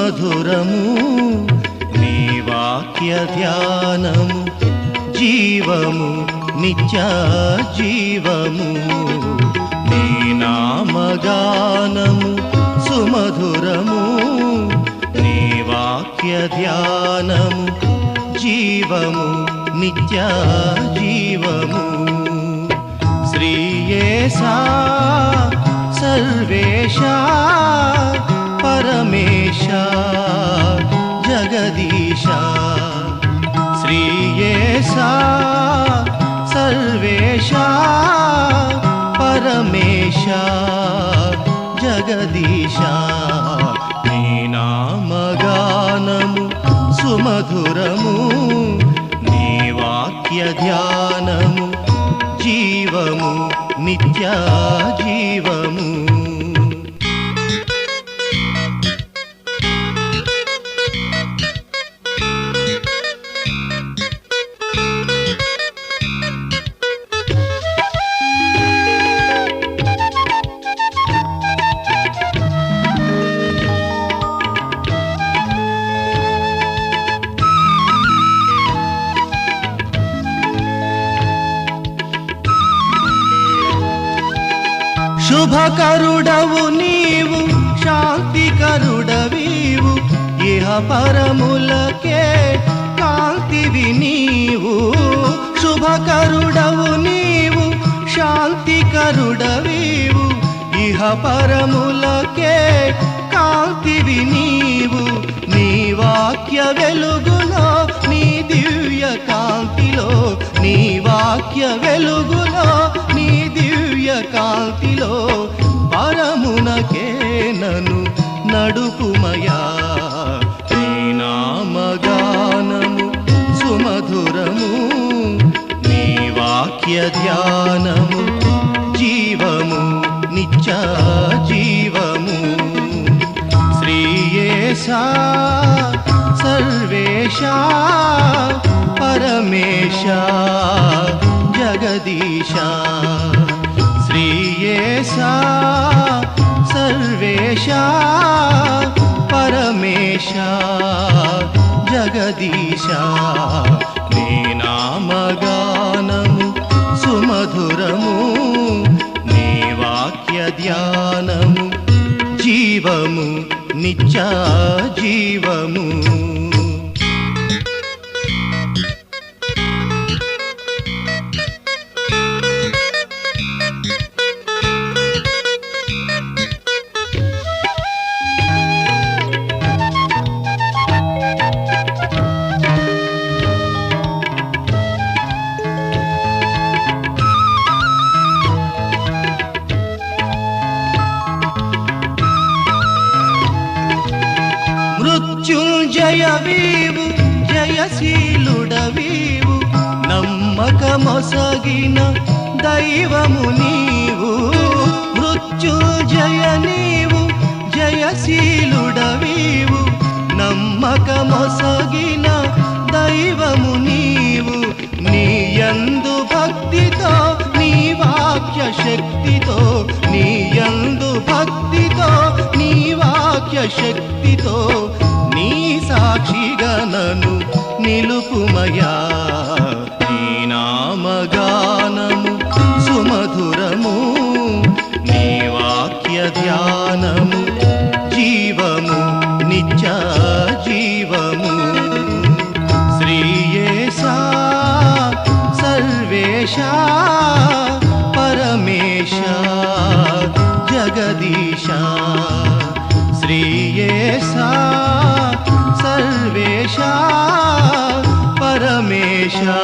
సుమధురము నీ వాక్య ధ్యానము జీవము నిత్య జీవము నీ నామగానము సుమధురము నీ వాక్య ధ్యానము జీవము నిత్య జీవము శ్రీయేసా సర్వేశా పరమేశా జగదీశా శ్రీయేసా సర్వేశా పరమేశా జగదీశా నీ నామగానము సుమధురము నీ వాక్య ధ్యానము జీవము నిత్య జీవము శుభకరుడవు నీవు శాంతికరుడవీవు ఇహ పరములకే కాంతివి నీవు శుభకరుడవు నీవు శాంతికరుడవీవు ఇహ పరములకే కాంతివి నీవు నీ వాక్య వెలుగులో నీ దివ్య కాంతిలో నీ వాక్య వెలుగులో నీ దివ్య కాంతిలో పరమునకే నను నడుపుమయా నీ నామగానము సుమధురము నీ వాక్య ధ్యానము జీవము నిత్య జీవము శ్రీయేసా సర్వేశా పరమేశా జగదీశా శ్రీయేసా సర్వేశా పరమేశా జగదీశా నీ నామగానము సుమధురము నీ వాక్య ధ్యానము జీవము నిత్య జీవము మృత్యుంజయవీవు జయశీలుడవీవు నమ్మకమొసగిన దైవము నీవు మృత్యుంజయ నీవు జయశీలుడవీవు నమ్మకమొసగిన దైవము నీవు నీ యందు భక్తితో నీ వాక్య శక్తితో నీ యందు భక్తితో నీ వాక్య శక్తితో నీ సాక్షిగా నన్ను నిలుపుమయా నీ నామగానము సుమధురము నీ వాక్య ధ్యానము జీవము నిత్య జీవము శ్రీయేసా సర్వేశా పరమేశా జగదీశా శ్రీయేసా సర్వేశా పరమేశా